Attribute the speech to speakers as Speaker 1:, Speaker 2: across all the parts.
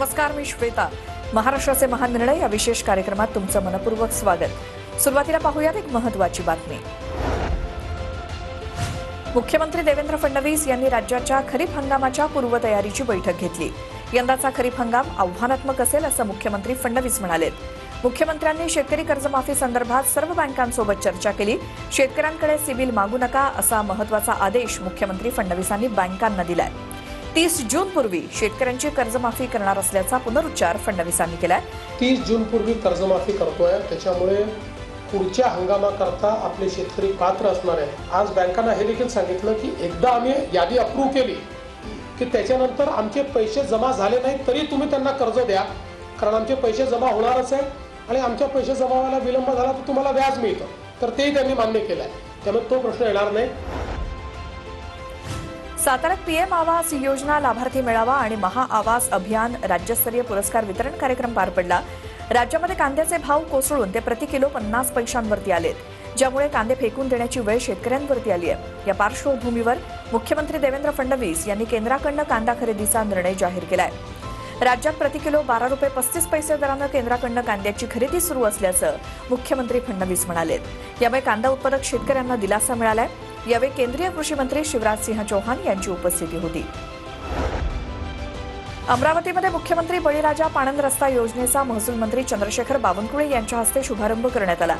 Speaker 1: नमस्कार, मी श्वेता. महाराष्ट्राचे महान निर्णय या विशेष कार्यक्रमात तुमचं मनपूर्वक स्वागत. सुरुवातीला पाहूयात एक महत्त्वाची बातमी. मुख्यमंत्री देवेंद्र फडणवीस यांनी राज्याच्या खरीप हंगामाच्या पूर्वतयारीची बैठक घेतली. यंदाचा खरीप हंगाम आव्हानात्मक असेल असं मुख्यमंत्री फडणवीस म्हणाले. मुख्यमंत्र्यांनी शेतकरी कर्जमाफी संदर्भात सर्व बँकांसोबत चर्चा केली. शेतकऱ्यांकडे सिबिल मागू नका असा महत्त्वाचा आदेश मुख्यमंत्री फडणवीसांनी बँकांना दिलाय. 30 जूनपूर्वी शेतकऱ्यांची कर्जमाफी करणार असल्याचा पुनरुच्चार फडणवीसांनी केलाय.
Speaker 2: 30 जूनपूर्वी कर्जमाफी करतोय, त्याच्यामुळे पुढच्या हंगामाकरता आपले शेतकरी पात्र असणार आहेत. आज बँकांना हे देखील सांगितलं की एकदा आम्ही यादी अप्रूव्ह केली की त्याच्यानंतर आमचे पैसे जमा झाले नाही तरी तुम्ही त्यांना कर्ज द्या, कारण आमचे पैसे जमा होणारच आहे आणि आमच्या पैसे जमा व्हायला विलंब झाला तर तुम्हाला व्याज मिळतं. तर तेही त्यांनी मान्य केलं आहे, त्यामुळे तो प्रश्न येणार नाही.
Speaker 1: साताऱ्यात पीएम आवास योजना लाभार्थी मेळावा आणि महाआवास अभियान राज्यस्तरीय पुरस्कार वितरण कार्यक्रम पार पडला. राज्यामध्ये कांद्याचे भाव कोसळून ते प्रति किलो 50 पैशांवरती आलेत, ज्यामुळे कांदे फेकून देण्याची वेळ शेतकऱ्यांवरती आली आहे. या पार्श्वभूमीवर मुख्यमंत्री देवेंद्र फडणवीस यांनी केंद्राकडून कांदा खरेदीचा निर्णय जाहीर केलाय. राज्यात प्रति किलो 12 रुपये 35 पैसे दरानं केंद्राकडून कांद्याची खरेदी सुरू असल्याचं मुख्यमंत्री फडणवीस म्हणाले. यामुळे कांदा उत्पादक शेतकऱ्यांना दिलासा मिळालाय. यावेळी केंद्रीय कृषी मंत्री शिवराज सिंह चौहान यांची उपस्थिती होती. अमरावतीमध्ये मुख्यमंत्री बळीराजा पाणंद रस्ता योजनेचा महसूल मंत्री चंद्रशेखर बावनकुळे यांच्या हस्ते शुभारंभ करण्यात आला.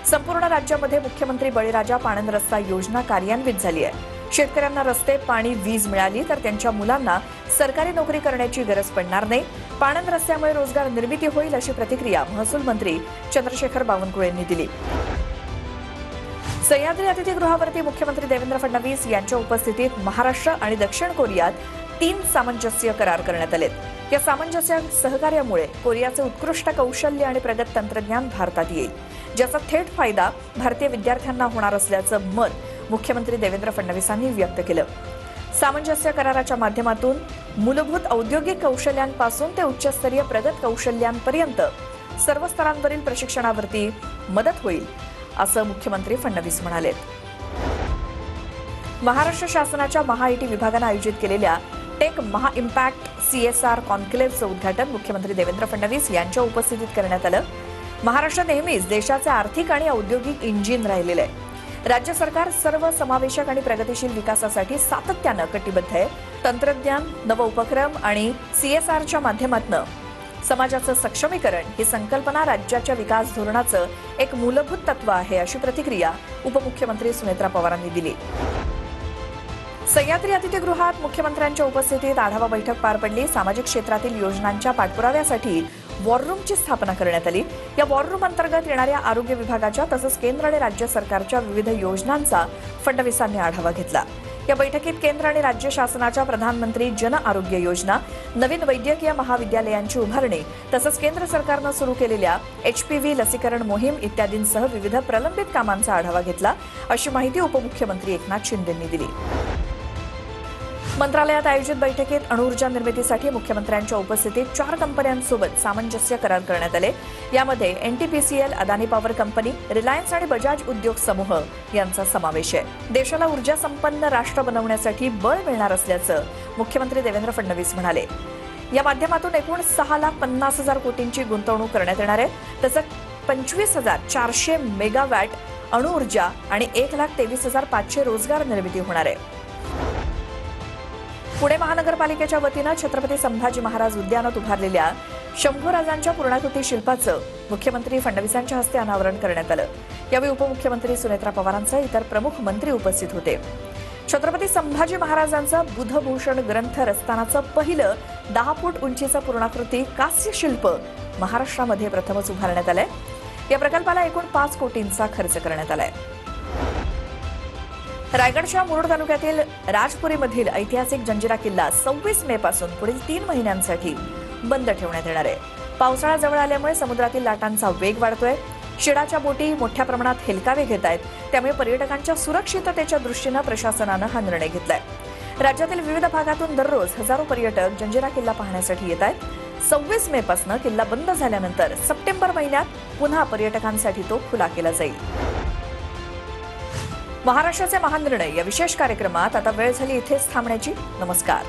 Speaker 1: संपूर्ण राज्यामध्ये मुख्यमंत्री बळीराजा पाणंद रस्ता योजना कार्यान्वित झाली आहे. शेतकऱ्यांना रस्ते, पाणी, वीज मिळाली तर त्यांच्या मुलांना सरकारी नोकरी करण्याची गरज पडणार नाही. पाणंद रस्त्यामुळे रोजगार निर्मिती होईल अशी प्रतिक्रिया महसूल मंत्री चंद्रशेखर बावनकुळे यांनी दिली. सह्याद्री अतिथीगृहावरती मुख्यमंत्री देवेंद्र फडणवीस यांच्या उपस्थितीत महाराष्ट्र आणि दक्षिण कोरियात 3 सामंजस्य करार करण्यात आलेत. या सामंजस्य सहकार्यामुळे कोरियाचे उत्कृष्ट कौशल्य आणि प्रगत तंत्रज्ञान भारतात येईल, ज्याचा थेट फायदा भारतीय विद्यार्थ्यांना होणार असल्याचं मत मुख्यमंत्री देवेंद्र फडणवीसांनी व्यक्त केलं. सामंजस्य कराराच्या माध्यमातून मूलभूत औद्योगिक कौशल्यांपासून ते उच्चस्तरीय प्रगत कौशल्यांपर्यंत सर्व स्तरांवरील प्रशिक्षणावरती मदत होईल असं मुख्यमंत्री फडणवीस म्हणाले. महाराष्ट्र शासनाच्या महाआयटी विभागानं आयोजित केलेल्या टेक महा इम्पॅक्ट CSR कॉन्क्लेव्हचं उद्घाटन मुख्यमंत्री देवेंद्र फडणवीस यांच्या उपस्थितीत करण्यात आलं. महाराष्ट्र नेहमीच देशाचे आर्थिक आणि औद्योगिक इंजिन राहिलेलं आहे. राज्य सरकार सर्व समावेशक आणि प्रगतिशील विकासासाठी सातत्यानं कटिबद्ध आहे. तंत्रज्ञान, नवउपक्रम आणि CSRच्या माध्यमातून समाजाचं सक्षमीकरण ही संकल्पना राज्याच्या विकास धोरणाचं एक मूलभूत तत्व आहे, अशी प्रतिक्रिया उपमुख्यमंत्री सुनेत्रा पवारांनी दिली. सह्याद्री अतिथीगृहात मुख्यमंत्र्यांच्या उपस्थितीत आढावा बैठक पार पडली. सामाजिक क्षेत्रातील योजनांच्या पाठपुराव्यासाठी वॉररूमची स्थापना करण्यात आली. या वॉररूम अंतर्गत येणाऱ्या आरोग्य विभागाच्या तसंच केंद्र आणि राज्य सरकारच्या विविध योजनांचा फडणवीसांनी आढावा घेतला. या बैठकीत केंद्र आणि राज्य शासनाच्या प्रधानमंत्री जन आरोग्य योजना, नवीन वैद्यकीय महाविद्यालयांची उभारणी तसंच केंद्र सरकारनं सुरू केलेल्या HPV लसीकरण मोहीम इत्यादींसह विविध प्रलंबित कामांचा आढावा घेतला, अशी माहिती उपमुख्यमंत्री एकनाथ शिंदेंनी दिली. मंत्रालयात आयोजित बैठकीत अणुऊर्जा निर्मितीसाठी मुख्यमंत्र्यांच्या उपस्थितीत 4 कंपन्यांसोबत सामंजस्य करार करण्यात आले. यामध्ये NTPCL, Adani power company, Reliance आणि बजाज उद्योग समूह यांचा समावेश आहे. देशाला ऊर्जा संपन्न राष्ट्र बनवण्यासाठी बळ मिळणार असल्याचं मुख्यमंत्री देवेंद्र फडणवीस म्हणाले. या माध्यमातून एकूण 6,50,000 कोटींची गुंतवणूक करण्यात येणार आहे. तसंच 25,400 मेगावॅट अणुऊर्जा आणि 1,23,500 रोजगार निर्मिती होणार आहे. पुणे महानगरपालिकेच्या वतीनं छत्रपती संभाजी महाराज उद्यानात उभारलेल्या शंभूराजांच्या पूर्णाकृती शिल्पाचं मुख्यमंत्री फडणवीसांच्या हस्ते अनावरण करण्यात आलं. यावेळी उपमुख्यमंत्री सुनेत्रा पवारांसह इतर प्रमुख मंत्री उपस्थित होते. छत्रपती संभाजी महाराजांचं बुधभूषण ग्रंथ रस्तानाचं पहिलं 10 फूट उंचीचं पूर्णाकृती कास्य शिल्प महाराष्ट्रामध्ये प्रथमच उभारण्यात आलंय. या प्रकल्पाला एकूण 5 कोटींचा खर्च करण्यात आलाय. रायगडच्या मुरुड तालुक्यातील राजपुरीमधील ऐतिहासिक जंजिरा किल्ला 26 मे पासून पुढील 3 महिन्यांसाठी बंद ठेवण्यात येणार आहे. पावसाळा जवळ आल्यामुळे समुद्रातील लाटांचा वेग वाढतोय. शिडाच्या बोटी मोठ्या प्रमाणात हेलकावे घेत आहेत. त्यामुळे पर्यटकांच्या सुरक्षिततेच्या दृष्टीनं प्रशासनानं हा निर्णय घेतलाय. राज्यातील विविध भागातून दररोज हजारो पर्यटक जंजिरा किल्ला पाहण्यासाठी येत आहेत. 26 मे पासून किल्ला बंद झाल्यानंतर सप्टेंबर महिन्यात पुन्हा पर्यटकांसाठी तो खुला केला जाईल. महाराष्ट्राचे महान निर्णय या विशेष कार्यक्रमात आता वेळ झाली इथेच थांबण्याची. नमस्कार.